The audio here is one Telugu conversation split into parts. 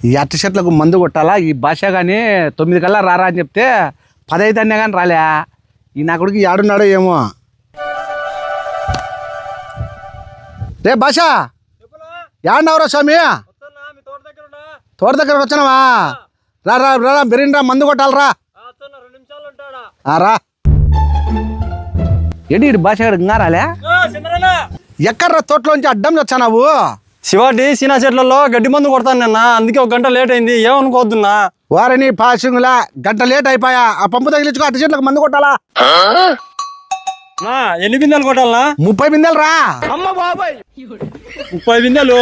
ఈ అట్టి చెట్లకు మందు కొట్టాలా ఈ భాష కానీ 9 కల్లా రారా అని చెప్తే 10 అయితే అన్నా కానీ రాలే. ఈ నా కొడుకు ఏడున్నాడో ఏమో. రే భాష ఏడున్నావురా స్వామి? తోట దగ్గరకు వచ్చినావా? రా రా రా బెరిన్ రా, మందు కొట్టాలరా. రా ఏంటి ఇటు భాష ఇంకా రాలే? ఎక్కడ్రా తోటలోంచి అడ్డం వచ్చావు? శివాటి సీనా చెట్లలో గడ్డి మందు కొడతాను నిన్న, అందుకే 1 గంట లేట్ అయింది. ఏమనుకోవద్దున్నా వారిని పాసింగులా గంట లేట్ అయిపోయా. ఆ పంపు తగిలించుకో, అట్టి చెట్లకు మందు కొట్టాలా. ఎన్ని బిందెలు కొట్టాలనా? 30 బిందెలు రా. అమ్మ బాబాయ్ 30 బిందెలు?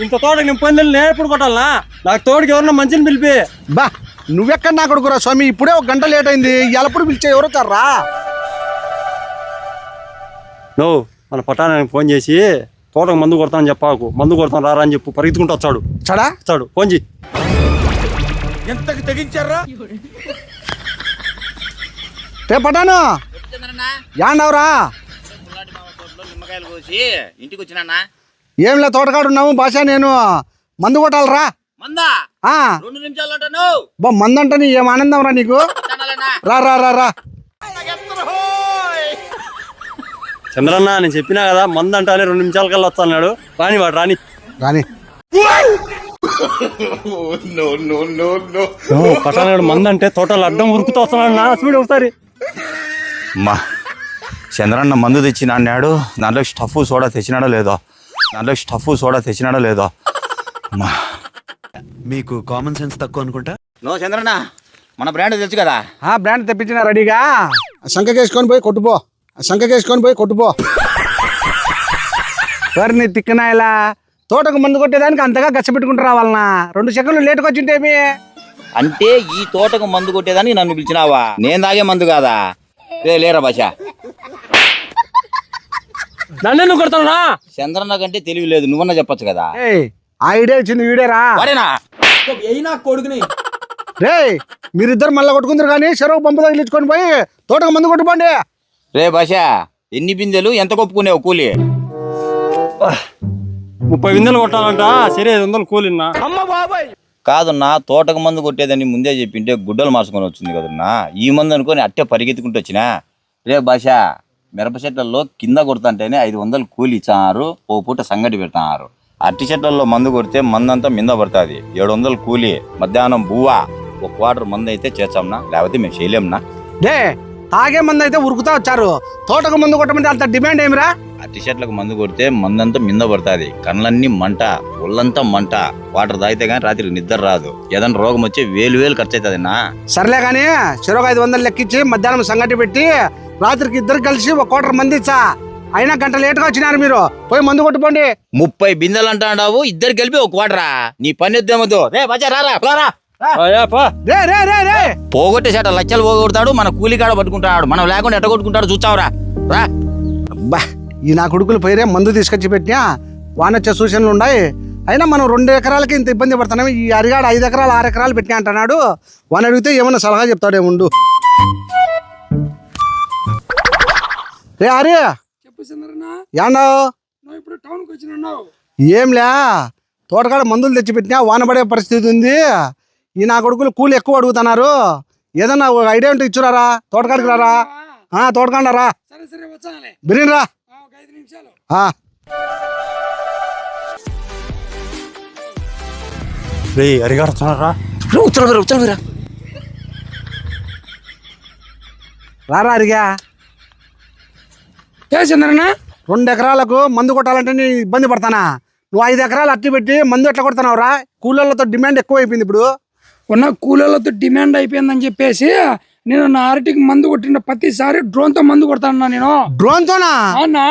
ఇంత తోటకి 30 బిందెలు నేను ఎప్పుడు కొట్టాలనా? నాకు తోటకి ఎవరన్నా మంచిని పిలిపి. బా నువ్వెక్కడ నా కొడుకురా స్వామి, ఇప్పుడే 1 గంట లేట్ అయింది. ఎప్పుడు పిలిచే ఎవరు వచ్చారా? నువ్వు మన పట్టానికి ఫోన్ చేసి తోటకు మందు కొడతానని చెప్పాకు. మందు కొడతాను రారా అని చెప్పు, పరిగెత్తుకుంటూ వచ్చాడు. వచ్చాడు ఫోన్ చేయి. ఎంతకి తెగించారా రే పటాను? యాండవరా? నిమ్మకాయలు కోసి ఇంటికి వచ్చినా. ఏంలే తోటకాడు ఉన్నాము భాష, నేను మందు కొట్టాలరా. మందా 2 నిమిషాలు అంటాను. బా మందంటే ఏం ఆనందం రా నీకు. రా రా రా రా. చంద్రన్న నేను చెప్పినా కదా, మందు అంటానే 2 నిమిషాల కల్లా వస్తాడు. రాని వాడు రాని రాని. పట్టాడు మందు అంటే తోటలు అడ్డం ఉరుకుతూ వస్తున్నాడు నా చూడు ఒకసారి. మా చంద్రన్న మందు తెచ్చినాడు, దాంట్లో స్టఫ్ సోడా తెచ్చినాడో లేదో. మీకు కామన్ సెన్స్ తక్కువ అనుకుంటా. నో చంద్రన్న, మన బ్రాండ్ తెలుసు కదా. బ్రాండ్ తెప్పించిన రెడీగా. సంఖకేసుకొని పోయి కొట్టుపో. ఎవరిని తిక్కనాయలా తోటకు మందు కొట్టేదానికి అంతగా గచ్చపెట్టుకుంటూ రావాలనా? 2 సెకండ్లు లేటుకు వచ్చింటేమి అంటే ఈ తోటకు మందు కొట్టేదానికి నన్ను పిలిచినావా? నేను తాగే మందు కాదా? లేరా భాష, నన్ను ఎందుకు కొడతావునా? చంద్రన్న కంటే తెలివి లేదు, నువ్వన్నా చెప్పొచ్చు కదా. ఆ ఐడియా ఇచ్చింది వీడేరా. కొడుకుని రే మీరిద్దరు మళ్ళీ కొట్టుకుందరు కానీ చెరువు పంపు తగిలించుకొని పోయి తోటకు మందు కొట్టుకోండి. రే భాష, ఎన్ని బిందెలు ఎంత కొప్పుకునేవు కూలి? 30 బిందెలు కొట్టాలంట. సరే 500 కూలిన్నా. అమ్మ బాబాయ్ కాదన్నా, తోటకు మందు కొట్టేదని ముందే చెప్పింటే గుడ్డలు మార్చుకొని వచ్చింది కదన్నా. ఈ మందు అనుకొని అట్టే పరిగెత్తుకుంటూ వచ్చినా. రే భాష, మిరప చెట్లలో కింద కొడతాంటేనే 500 కూలి ఇచ్చారు, ఓ పూట సంగటి పెడతారు. అట్టి చెట్లలో మందు కొడితే మందంతా మింద పడుతుంది, 700 కూలి. మధ్యాహ్నం బువ్వా 1 క్వార్టర్ మందు అయితే చేర్చాంనా, లేకపోతే మేము చేయలేంనా. డే తాగే మంది అయితే ఉరుకుతా వచ్చారు, తోటకు మందు కొట్టమంటే అంత డిమాండ్ ఏమిరా? అట్టి చెట్లకు మందు కొడితే మందంతా మింద పడుతుంది, కళ్ళన్నీ మంట, ఒళ్ళంతా మంట. వాటర్ తాగితే కానీ రాత్రికి నిద్ర రాదు, ఏదైనా రోగం వచ్చి 1000 ఖర్చు అవుతుంది నా. సర్లే కానీ చెరువు 500 లెక్కించి మధ్యాహ్నం సంగటి పెట్టి రాత్రికి 2 కలిసి 1 క్వార్టర్ మంది ఇచ్చా. అయినా గంట లేటుగా వచ్చినారు మీరు, పోయి మందు కొట్టుకోండి. 30 బిందెలు అంటాడావు, 2 కలిపి 1 క్వార్టరా? నీ పని వద్దేమద్దు. రే బచ్చా రారా. పోగొట్టే చేట లక్షలు పోగొడతాడు, మన కూలికాడ పట్టుకుంటాడు. మనం లేకుండా ఎట్ట కొట్టుకుంటాడు చూచావురా. రా బా ఈ నా కొడుకులు పోయిరే మందు తీసుకొచ్చి పెట్టినా వానొచ్చే సూచనలు ఉన్నాయి. అయినా మనం 2 ఎకరాలకి ఇంత ఇబ్బంది పడుతున్నాము. ఈ అరిగాడు 5 ఎకరాలు 6 ఎకరాలు పెట్టినా అంటున్నాడు. వాని అడిగితే ఏమన్నా సలహా చెప్తాడేముండు. రే హరి ఏండావు? ఏంలే తోటకాడ మందులు తెచ్చిపెట్టినా వానపడే పరిస్థితి ఉంది. ఈ నా కొడుకులు కూలి ఎక్కువ అడుగుతున్నారు. ఏదన్నా ఐడియా ఉంటే ఇచ్చురారా, తోటకాడికి రారా. తోటకాండ రా, బిర్యానీ రా. అరిగాడుతున్నారా? రారా అరిగా. చంద్రనా 2 ఎకరాలకు మందు కొట్టాలంటే నేను ఇబ్బంది పడతానా? నువ్వు 5 ఎకరాలు అట్టి పెట్టి మందు ఎట్లా కొడుతున్నావు రా? కూలీలతో డిమాండ్ ఎక్కువ అయిపోయింది ఇప్పుడు. ఉన్న కూలీలతో డిమాండ్ అయిపోయిందని చెప్పేసి నేను నా అరటికి మందు కొట్టిన ప్రతిసారి డ్రోన్తో మందు కొడతాను. నేను డ్రోన్తోనా? అన్నా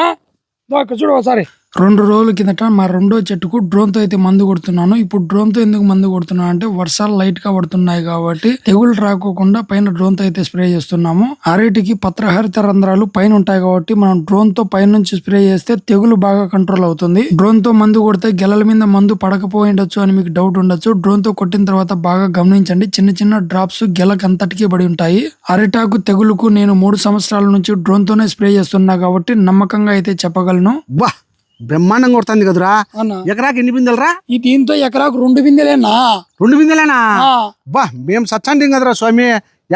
చూడు ఒకసారి. 2 రోజుల కిందట మా 2వ చెట్టుకు డ్రోన్తో అయితే మందు కొడుతున్నాను. ఇప్పుడు డ్రోన్తో ఎందుకు మందు కొడుతున్నా అంటే వర్షాలు లైట్ గా పడుతున్నాయి కాబట్టి తెగులు రాకోకుండా పైన డ్రోన్తో అయితే స్ప్రే చేస్తున్నాము. అరటికి పత్రహరిత రంధ్రాలు పైన ఉంటాయి కాబట్టి మనం డ్రోన్ తో పైనుంచి స్ప్రే చేస్తే తెగులు బాగా కంట్రోల్ అవుతుంది. డ్రోన్ తో మందు కొడితే గెలల మీద మందు పడకపోయిండొచ్చు అని మీకు డౌట్ ఉండొచ్చు. డ్రోన్ తో కొట్టిన తర్వాత బాగా గమనించండి, చిన్న చిన్న డ్రాప్స్ గెలకంతటికి పడి ఉంటాయి. అరిటాకు తెగులుకు నేను 3 సంవత్సరాల నుంచి డ్రోన్ తోనే స్ప్రే చేస్తున్నా కాబట్టి నమ్మకంగా అయితే చెప్పగలను. బా బ్రహ్మాండంగా కొడుతుంది కదరా. అన్నా ఎకరాకి ఎన్ని బిందెలరా? ఈ దీంతో ఎకరాకు 2 బిందెలేనా? 2 బిందెలేనా? ఆ, బా మేము సచ్చండి కదరా స్వామి,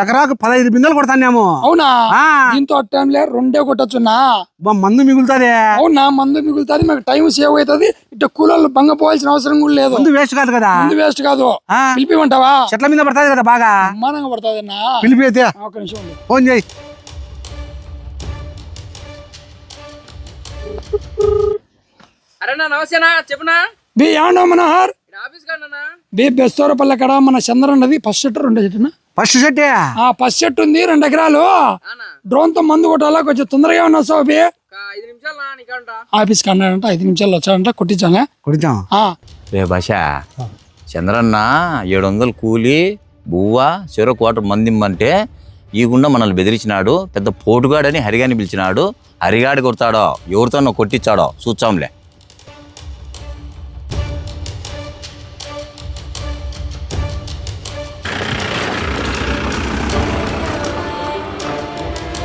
ఎకరాకు 15 బిందెలు కొడతానేమో. అవునా? ఆ, దీంతో అట్టంలే 2 కొట్టచ్చునా? బా మందు మిగులుతుంది, అవునా? మందు మిగులుతుంది, మాకు టైం సేవ్ అవుతుంది. ఇట్లా కూలర్లు బంగ పోవాల్సిన అవసరం కూడా లేదు. మందు వేస్ట్ కాదు కదా. మందు వేస్ట్ కాదు. ఆ, పిలిపిమంటావా? చెట్ల మీద పడుతుంది కదా బాగా. బ్రహ్మాండంగా పడుతుంది అన్నా. పిలిపి అయితే ఒక నిమిషం ఉండు. ఫోన్ చేయి. అరేనా నమస్తేనా చెప్పునా బి యాండో మనోహర్ ఆఫీస్ కాడనా బి బెస్తోరపల్లి కాడ మన చంద్ర నది ఫస్ట్ షెట్ 2 చెట్టునా? ఫస్ట్ సెట్ ఆ ఫస్ట్ షెట్ ఉంది 2 ఎకరాలు. డ్రోన్ తో మందు కొట్టాలా, కొంచెం తొందరగా ఉన్నా సో బి 5 నిమిషాలు నా నీకంట ఆఫీస్ కి అన్నాడంట. 5 నిమిషాల్లో వచ్చాడంట, కొట్టించానే. కొడిచాం. ఆ, రే భాష, చంద్రన్న 700 కూలి బువ్వ చెరో క్వార్టర్ మంది ఇమ్మంటే ఈ గుండా మనల్ని బెదిరించినాడు. పెద్ద పోటుగాడని హరిగాని పిలిచినాడు. హరిగాడి కొడతాడో ఎవరితోనో కొట్టించాడో చూచాంలే.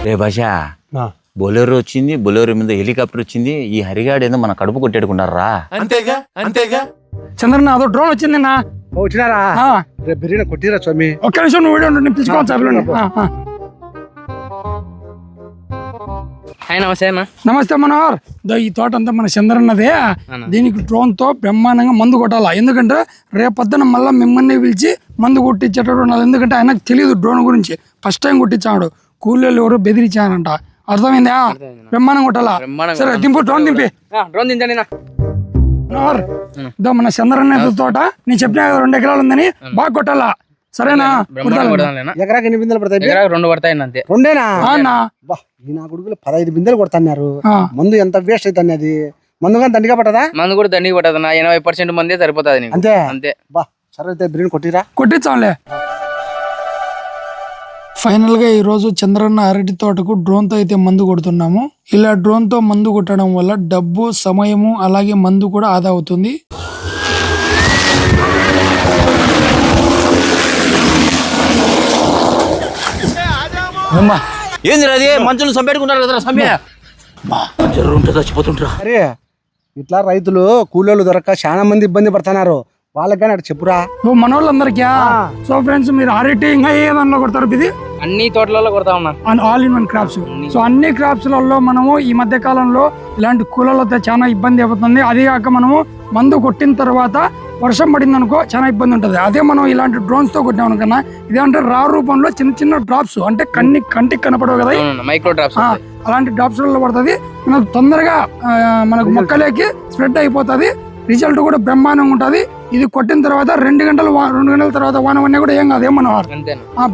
రే భాష, బొలేరో వచ్చింది, బొలేరో మీద హెలికాప్టర్ వచ్చింది. ఈ హరిగాడు ఏందో మన కడుపు కొట్టేడుకున్నారా. చంద్రన్న అదో డ్రోన్ వచ్చింది నా. వచ్చినారా? రేపు బిర్యానీ కొట్టిరా స్వామి. ఒక్క నిమిషం నువ్వు వీడియో నేను పిలుచుకోవచ్చు. హాయ్ నమస్తే అన్న నమస్తే మనోహర్. ఈ తోట అంతా మన చంద్రన్నదే. దీనికి డ్రోన్ తో బ్రహ్మాండంగా మందు కొట్టాలా. ఎందుకంటే రేపొద్దున మళ్ళీ మిమ్మల్ని పిలిచి మందు కొట్టించేటట్టు ఉండాలి. ఎందుకంటే ఆయనకు తెలియదు డ్రోన్ గురించి, ఫస్ట్ టైం కొట్టించాడు. కూలీలు ఎవరు బెదిరించారంట. అర్థమైందా? బ్రహ్మాండం కొట్టాలా. సరే దింపు, డ్రోన్ దింపి. డ్రోన్ దించండి నా మనోహర్ ఇదో మన చంద్రన్న తోట, నేను చెప్పినా 2 ఎకరాలు ఉందని, బాగా కొట్టాలా. సరేనా? ఎకరాకి ఎన్ని బిందెలు పడతాయి? 2 పడతాయి అంతే. రెండేనా? అన్నా బా ఈ నా కొడుకులు 15 బిందెలు కొడుతున్నారు. ఆ. మందు ఎంత వేస్ట్ అవుతుంది. అది మందు కానీ దండిగా పట్టదా? మందు కూడా దండికి పట్టదు నా 80% మందే సరిపోతుంది నీకు. అంతే అంతే. బా సరే అయితే బిర్యానీ కొట్టిరా. కొట్టించాంలే. ఫైనల్ గా ఈ రోజు చంద్రన్న అరటి తోటకు డ్రోన్ తో అయితే మందు కొడుతున్నాము. ఇలా డ్రోన్ తో మందు కొట్టడం వల్ల డబ్బు, సమయము, అలాగే మందు కూడా ఆదా అవుతుంది. ఏంది అది మంచులు సంపెట్టుకుంటారు కదా సమ్మె. చచ్చిపోతుంటారా. అరే ఇట్లా రైతులు కూలీలు దొరక్క చాలా మంది ఇబ్బంది పడుతున్నారు. వాళ్ళకి కానీ అటు చెప్పురా. మనోళ్ళందరికీ. సో ఫ్రెండ్స్, మీరు అరటి ఇంకా ఏ దానిలో కొడతారు? ఇది అన్ని తోటలలో కొడతా ఉన్నా. All in one crops. So అన్ని క్రాప్స్ లలో మనము ఈ మధ్య కాలంలో ఇలాంటి కూలలతో చాలా ఇబ్బంది అవుతుంది. అదే కాక మనము మందు కొట్టిన తర్వాత వర్షం పడింది అనుకో చాలా ఇబ్బంది ఉంటుంది. అదే మనం ఇలాంటి డ్రోన్స్ తో కొట్టాం అనుకన్నా, ఇదేంటే రా రూపంలో చిన్న చిన్న డ్రాప్స్, అంటే కంటికి కనపడవు కదా, మైక్రో డ్రాప్స్. అలాంటి డ్రాప్స్ లో పడుతుంది. మనకు తొందరగా మనకు మొక్కలేకి స్ప్రెడ్ అయిపోతుంది. రిజల్ట్ కూడా బ్రహ్మాండంగా ఉంటుంది. ఇది కొట్టిన తర్వాత 2 గంటల తర్వాత వాన పడినా కూడా ఏం కాదు, ఏమన్నవారు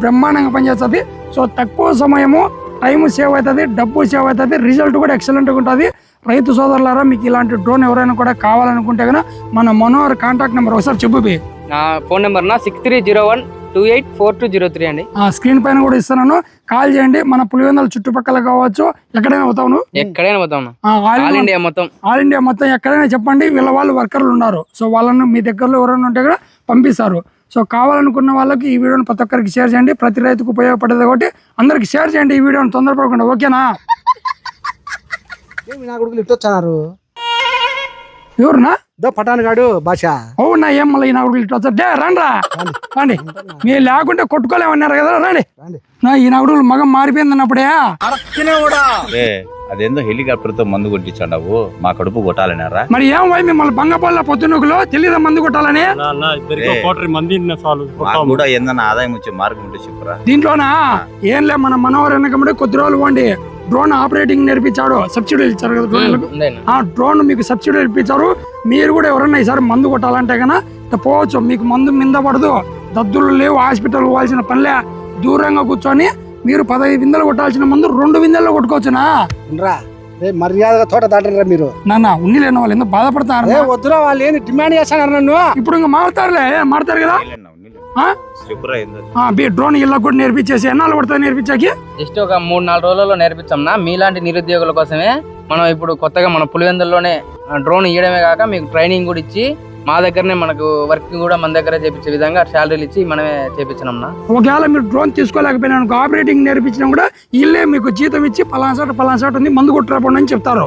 బ్రహ్మాండంగా పనిచేస్తుంది. సో తక్కువ సమయము, టైం సేవ్ అవుతుంది, డబ్బు సేవ్ అవుతుంది, రిజల్ట్ కూడా ఎక్సలెంట్గా ఉంటుంది. రైతు సోదరులారా, మీకు ఇలాంటి డ్రోన్ ఎవరైనా కూడా కావాలనుకుంటే కనుక మన మనోహర్ కాంటాక్ట్ నెంబర్ ఒకసారి చెప్పు. నా ఫోన్ నెంబర్ నా 6301284203 అండి. స్క్రీన్ పైన కూడా ఇస్తున్నాను, కాల్ చేయండి. మన పులివెందుల చుట్టుపక్కల కావచ్చు, ఎక్కడైనా అవుతావు, ఎక్కడైనా పోతాం. ఆల్ ఇండియా మొత్తం ఎక్కడైనా చెప్పండి. వాళ్ళ వర్కర్లు ఉన్నారు. సో వాళ్ళను మీ దగ్గరలో ఎవరైనా ఉంటే కూడా పంపిస్తారు. సో కావాలనుకున్న వాళ్ళకి ఈ వీడియోని ప్రతి ఒక్కరికి షేర్ చేయండి. ప్రతి రైతుకు ఉపయోగపడేది కాబట్టి అందరికి షేర్ చేయండి ఈ వీడియోని తొందరపడకుండా. ఓకేనా? నా కొడుకులు ఇటు వచ్చారు. ఎవరునా? పటాన్ గాడు భాష. అవునా? ఏం మళ్ళీ ఈ నా కొడుకులు ఇటు వచ్చారు. రండి, మీరు లేకుంటే కొట్టుకోలేమన్నారు కదా, రండి. ఈ నా కొడుకులు మగం మారిపోయింది అన్నప్పుడే. అదేందో హెలికాప్టర్ తో మందు కొట్టించావు, మా కడుపు కొట్టాలన్నారా? మరి ఏం పోయి మిమ్మల్ని బంగపల్ల పొద్దునుకులో తెలీదా మందు కొట్టాలని? కూడా ఏందన్నా ఆదాయం వచ్చే మార్గం ఉంటే చెప్పురా. దీంట్లోనా ఏం లే, మన మనోహర్ వెనకముందే కొద్ది రోజులు పోండి. డ్రోన్ ఆపరేటింగ్ నేర్పించాడు, సబ్సిడీ ఇచ్చారు కదా డ్రోన్లకు. ఆ డ్రోన్ మీకు సబ్సిడీ ఇప్పించారు. మీరు కూడా ఎవరన్నా ఈసారి మందు కొట్టాలంటే కనుక పోవచ్చు. మీకు మందు మింద పడదు, దద్దులు లేవు, హాస్పిటల్ పోవాల్సిన పనిలే. దూరంగా కూర్చొని మీరు 15 బిందెలు కొట్టాల్సిన మందు 2 బిందెల్లో కొట్టుకోవచ్చునా. మర్యాదగా తోట దాటరా మీరు. నాన్న ఉన్ని లేని వాళ్ళు ఎందుకు బాధపడతారు? వద్దురా, వాళ్ళు ఏంది డిమాండ్ చేస్తున్నారు నన్ను. ఇప్పుడు ఇంకా మారుతారు కదా. డ్రోన్ ఇళ్ళ కూడా నేర్పించేసి ఎన్నాళ్ళు పడుతుంది నేర్పించాకి? జస్ట్ ఒక 3-4 రోజులలో నేర్పించాం. మీలాంటి నిరుద్యోగుల కోసమే మనం ఇప్పుడు కొత్తగా మన పులివెందుల్లోనే డ్రోన్ ఇవ్వడమే కాక మీకు ట్రైనింగ్ కూడా ఇచ్చి మా దగ్గరనే మనకు వర్క్ కూడా మన దగ్గర చేపించే విధంగా శాలరీలు ఇచ్చి మనమే చేపించినాం. ఒకవేళ మీరు డ్రోన్ తీసుకోలేకపోయినా ఆపరేటింగ్ నేర్పించినా కూడా వీళ్ళే మీకు జీతం ఇచ్చి పలానా చోట ఉంది మందు కొట్టురాపండి అని చెప్తారు.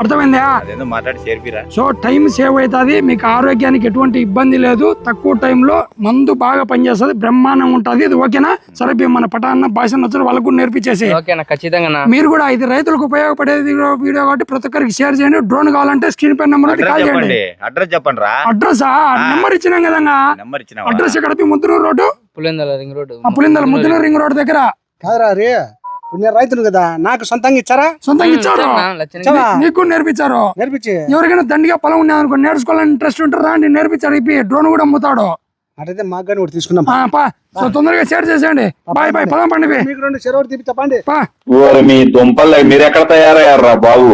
అర్థమైందా? అదేందో మాట్లాడి చేర్పిరా. సో టైం సేవ్ అవుతుంది, మీకు ఆరోగ్యానికి ఎటువంటి ఇబ్బంది లేదు, తక్కువ టైంలో మందు బాగా పనిచేస్తుంది, బ్రహ్మాండంగా ఉంటుంది. ఇది ఓకేనా? సరే మన పటాన్న భాష నచ్చిన వాళ్ళకు కూడా నేర్పించేసి ఓకేనా? ఖచ్చితంగా మీరు కూడా ఇది రైతులకు ఉపయోగపడేది వీడియో కాబట్టి ప్రతి ఒక్కరికి షేర్ చేయండి. డ్రోన్ కావాలంటే స్క్రీన్ పై నెంబర్ కాల్ చేయండి. అడ్రస్ చెప్పండి రా. అడ్రస్ నెంబర్ ఇచ్చినాం కదా. నెంబర్ ఇచ్చిన అడ్రస్ ఎక్కడ? Muddanur road, Pulivendula ring road. Pulivendula Muddanur ring road దగ్గర. కాదురా రే, నేను రైతును కదా, నాకు సొంతంగా ఇచ్చారా? సొంతంగా ఇచ్చారు, నీకు కూడా నేర్పించారు. నేర్పించి ఎవరికైనా దండిగా పొలం ఉన్నది అనుకో, నేర్చుకోవాలని ఇంట్రెస్ట్ ఉంటారా అండి, నేర్పించాడు. ఇప్పి డ్రోన్ కూడా అమ్ముతాడు. అటైతే మాకు కానీ ఒకటి తీసుకున్నాం. సో తొందరగా షేర్ చేసేయండి. బాయ్ బాయ్, పదం పండి మీకు 2 చెరవటి తిప్పి చెప్పండి. పా. మీ దుంపలు మీరు ఎక్కడ తయారయ్యారా బాబు?